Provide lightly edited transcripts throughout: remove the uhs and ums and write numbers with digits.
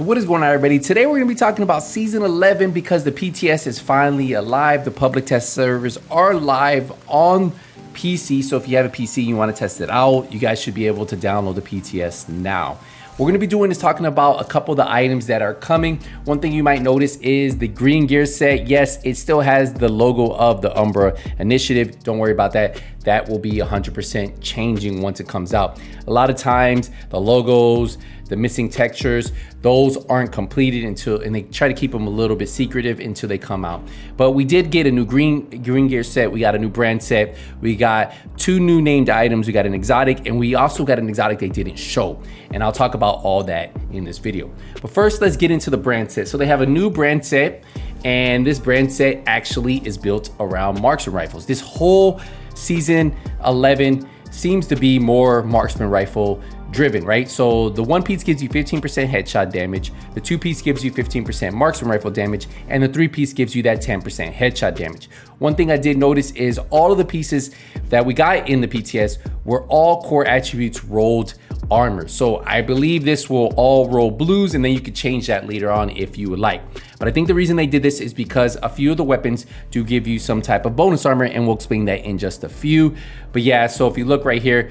So what is going on, everybody? Today we're going to be talking about season 11 because the PTS is finally alive. The public test servers are live on PC. So if you have a PC and you want to test it out, you guys should be able to download the PTS now. What we're going to be doing is talking about a couple of the items that are coming. One thing you might notice is the green gear set. Yes, it still has the logo of the Umbra initiative. Don't worry about that. That will be 100% changing once it comes out. A lot of times the logos, the missing textures, those aren't completed and they try to keep them a little bit secretive until they come out. But we did get a new green gear set. We got a new brand set. We got 2 new named items. We got an exotic, and we also got an exotic they didn't show. And I'll talk about all that in this video. But first, let's get into the brand set. So they have a new brand set, and this brand set actually is built around marksman rifles. This whole season 11 seems to be more marksman rifle driven, right? So the 1 piece gives you 15% headshot damage, the 2 piece gives you 15% marksman rifle damage, and the 3 piece gives you that 10% headshot damage. One thing I did notice is all of the pieces that we got in the PTS were all core attributes rolled armor. So I believe this will all roll blues, and then you could change that later on if you would like. But I think the reason they did this is because a few of the weapons do give you some type of bonus armor, and we'll explain that in just a few. But yeah, so if you look right here,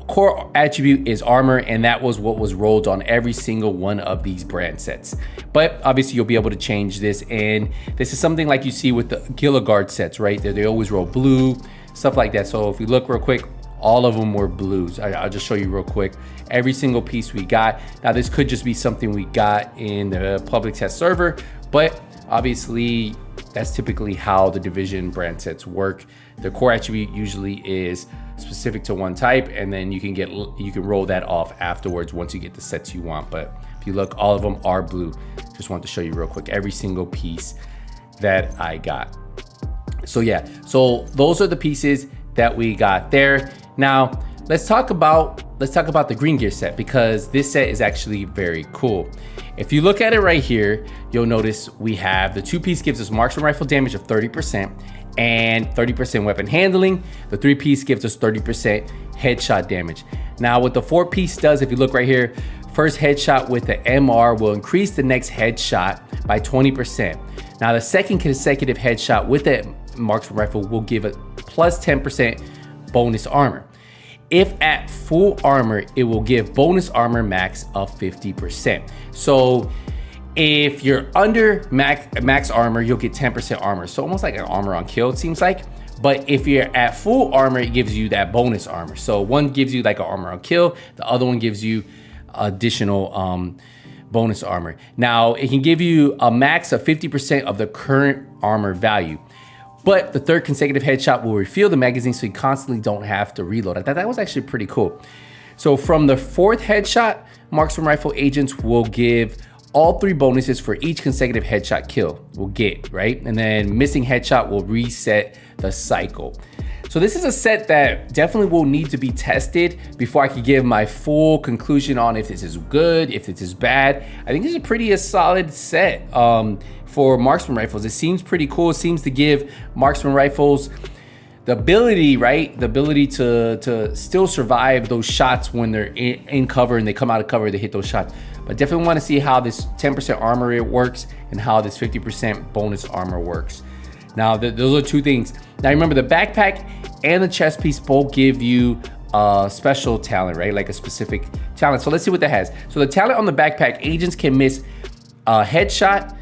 core attribute is armor, and that was what was rolled on every single one of these brand sets. But obviously you'll be able to change this, and this is something like you see with the Guard sets, right? They always roll blue, stuff like that. So if you look real quick, all of them were blues. I'll just show you real quick. Every single piece we got. Now this could just be something we got in the public test server, but obviously that's typically how the Division brand sets work. The core attribute usually is specific to one type, and then you can roll that off afterwards once you get the sets you want. But if you look, all of them are blue. Just wanted to show you real quick every single piece that I got. So yeah, so those are the pieces that we got there. Now let's talk about the green gear set, because this set is actually very cool. If you look at it right here, you'll notice we have the 2 piece gives us marksman rifle damage of 30% and 30% weapon handling. The 3 piece gives us 30% headshot damage. Now what the 4 piece does, if you look right here, first headshot with the MR will increase the next headshot by 20%. Now the second consecutive headshot with the marksman rifle will give a plus 10% bonus armor. If at full armor, it will give bonus armor max of 50%. So if you're under max armor, you'll get 10% armor. So almost like an armor on kill, it seems like. But if you're at full armor, it gives you that bonus armor. So one gives you like an armor on kill, the other one gives you additional bonus armor. Now it can give you a max of 50% of the current armor value. But the 3rd consecutive headshot will refill the magazine, so you constantly don't have to reload. I thought that was actually pretty cool. So from the 4th headshot, marksman rifle agents will give all 3 bonuses for each consecutive headshot kill will get, right? And then missing headshot will reset the cycle. So this is a set that definitely will need to be tested before I could give my full conclusion on if this is good, if this is bad. I think this is a solid set for marksman rifles. It seems pretty cool. It seems to give marksman rifles the ability, right? The ability to still survive those shots when they're in cover and they come out of cover, they hit those shots. But definitely want to see how this 10% armor works and how this 50% bonus armor works. Now, those are 2 things. Now remember, the backpack and the chest piece both give you a special talent, right? Like a specific talent. So let's see what that has. So the talent on the backpack, agents can miss a headshot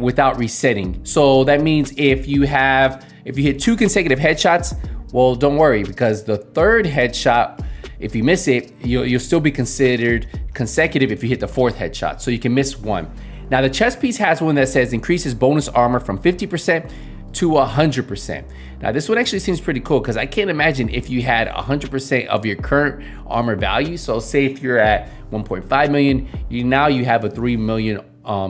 without resetting. So that means if you hit 2 consecutive headshots, well, don't worry, because the 3rd headshot, if you miss it, you'll still be considered consecutive if you hit the 4th headshot. So you can miss 1. Now the chest piece has one that says increases bonus armor from 50% to 100%. Now this one actually seems pretty cool, because I can't imagine if you had 100% of your current armor value. So say if you're at 1.5 million, now you have a 3 million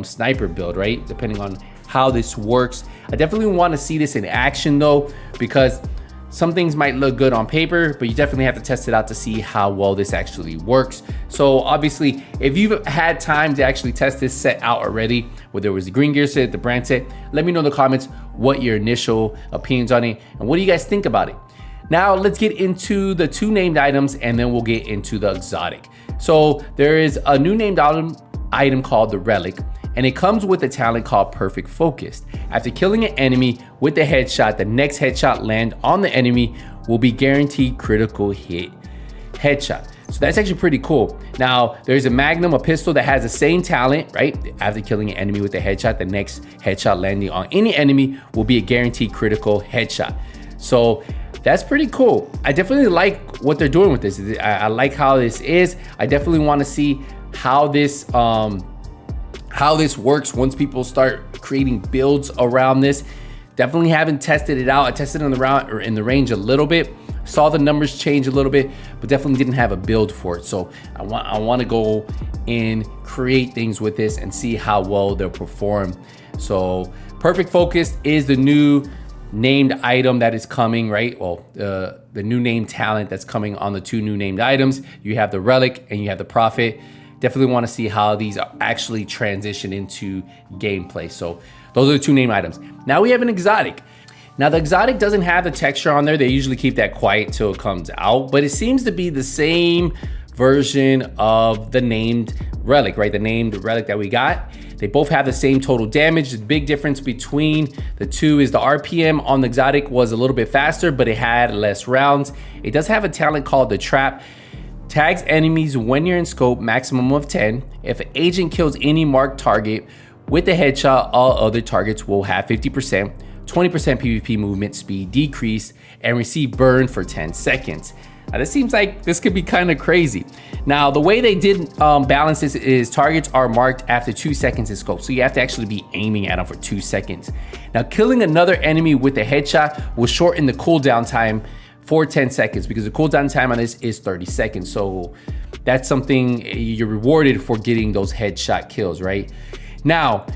sniper build, right? Depending on how this works. I definitely want to see this in action though, because some things might look good on paper, but you definitely have to test it out to see how well this actually works. So obviously, if you've had time to actually test this set out already, whether it was the green gear set, the brand set, let me know in the comments what your initial opinions on it and what do you guys think about it. Now let's get into the 2 named items, and then we'll get into the exotic. So there is a new named item item called the Relic, and it comes with a talent called Perfect Focus. After killing an enemy with a headshot, the next headshot land on the enemy will be guaranteed critical hit headshot. So that's actually pretty cool. Now, there's a Magnum, a pistol that has the same talent, right? After killing an enemy with a headshot, the next headshot landing on any enemy will be a guaranteed critical headshot. So that's pretty cool. I definitely like what they're doing with this. I like how this is. I definitely want to see how this works once people start creating builds around this. Definitely haven't tested it out. I tested it in the range a little bit. Saw the numbers change a little bit, but definitely didn't have a build for it. So I want to go and create things with this and see how well they'll perform. So Perfect Focus is the new named item that is coming, right? Well, the new named talent that's coming on the two new named items. You have the Relic and you have the Prophet. Definitely want to see how these actually transition into gameplay. So those are the two named items. Now we have an exotic. Now the exotic doesn't have the texture on there. They usually keep that quiet till it comes out, but it seems to be the same version of the named Relic, right? The named Relic that we got. They both have the same total damage. The big difference between the two is the RPM on the exotic was a little bit faster, but it had less rounds. It does have a talent called the Trap. Tags enemies when you're in scope, maximum of 10. If an agent kills any marked target with a headshot, all other targets will have 50%. 20% PvP movement speed decrease, and receive burn for 10 seconds. Now this seems like this could be kind of crazy. Now the way they did balance this is targets are marked after 2 seconds in scope. So you have to actually be aiming at them for 2 seconds. Now killing another enemy with a headshot will shorten the cooldown time for 10 seconds because the cooldown time on this is 30 seconds. So that's something you're rewarded for getting those headshot kills, right? Now,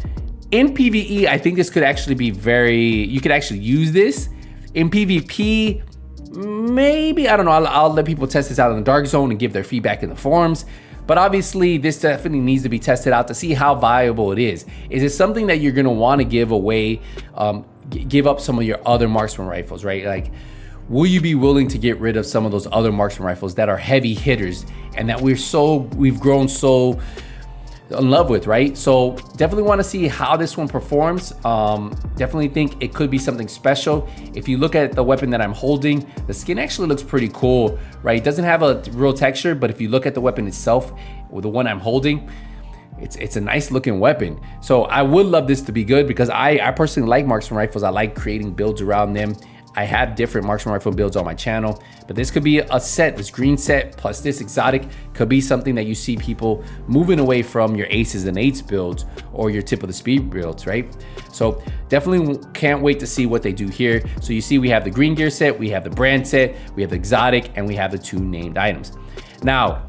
in PvE, I think this could actually be you could actually use this. In PvP, maybe, I don't know, I'll let people test this out in the Dark Zone and give their feedback in the forums. But obviously, this definitely needs to be tested out to see how viable it is. Is it something that you're gonna wanna give away, give up some of your other marksman rifles, right? Like, will you be willing to get rid of some of those other marksman rifles that are heavy hitters and that we've grown so in love with, right? So definitely want to see how this one performs. Definitely think it could be something special. If you look at the weapon that I'm holding, the skin actually looks pretty cool, right? It doesn't have a real texture, but if you look at the weapon itself, or the one I'm holding, it's a nice looking weapon. So I would love this to be good because I personally like marksman rifles. I like creating builds around them. I have different marksman rifle builds on my channel, but this could be a set, this green set plus this exotic could be something that you see people moving away from your aces and eights builds or your tip of the speed builds, right? So definitely can't wait to see what they do here. So you see we have the green gear set, we have the brand set, we have the exotic, and we have the two named items. Now,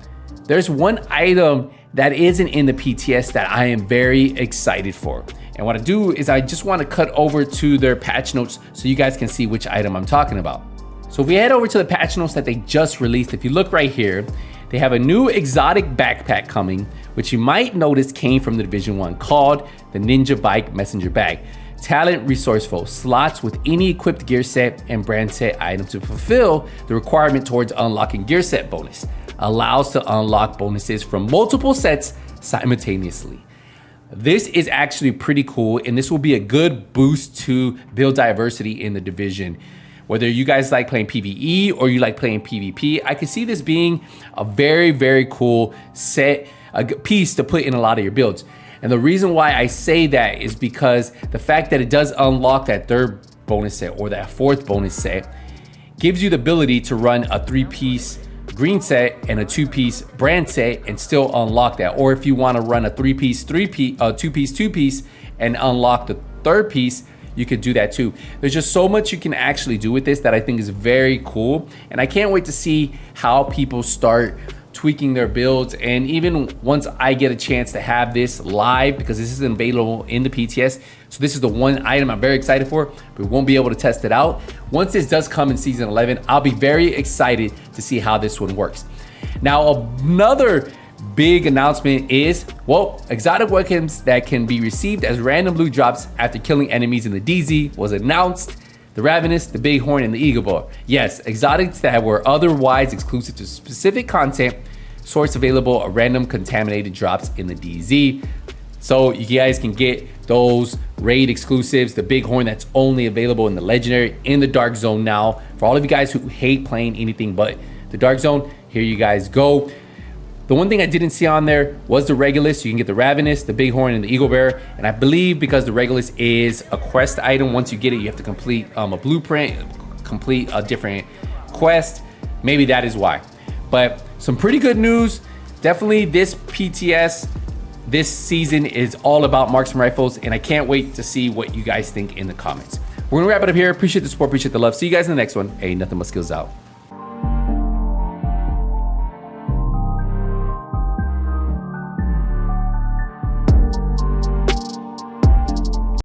there's one item that isn't in the PTS that I am very excited for. And what I do is I just want to cut over to their patch notes so you guys can see which item I'm talking about. So if we head over to the patch notes that they just released, if you look right here, they have a new exotic backpack coming, which you might notice came from the Division 1 called the NinjaBike Messenger Bag. Talent resourceful, slots with any equipped gear set and brand set item to fulfill the requirement towards unlocking gear set bonus. Allows to unlock bonuses from multiple sets simultaneously. This is actually pretty cool, and this will be a good boost to build diversity in the division. Whether you guys like playing PvE or you like playing PvP, I could see this being a very, very cool set, a piece to put in a lot of your builds. And the reason why I say that is because the fact that it does unlock that third bonus set or that fourth bonus set gives you the ability to run a 3-piece green set and a 2-piece brand set and still unlock that. Or if you want to run a 3-piece, 2-piece and unlock the third piece, you could do that too. There's just so much you can actually do with this that I think is very cool. And I can't wait to see how people start tweaking their builds. And even once I get a chance to have this live, because this isn't available in the PTS, so this is the one item I'm very excited for, but we won't be able to test it out. Once this does come in season 11, I'll be very excited to see how this one works. Now, another big announcement is, well, exotic weapons that can be received as random loot drops after killing enemies in the DZ was announced. The Ravenous, the Bighorn, and the Eagle Boar. Yes, exotics that were otherwise exclusive to specific content source available, a random contaminated drops in the DZ. So you guys can get those raid exclusives, the Bighorn that's only available in the Legendary, in the Dark Zone now. For all of you guys who hate playing anything but the Dark Zone, here you guys go. The one thing I didn't see on there was the Regulus. You can get the Ravenous, the Bighorn, and the Eagle Bearer. And I believe because the Regulus is a quest item, once you get it, you have to complete a blueprint, complete a different quest. Maybe that is why. But some pretty good news. Definitely this PTS, this season is all about marksman rifles, and I can't wait to see what you guys think in the comments. We're gonna wrap it up here. Appreciate the support, appreciate the love. See you guys in the next one. Hey, nothing but skills out.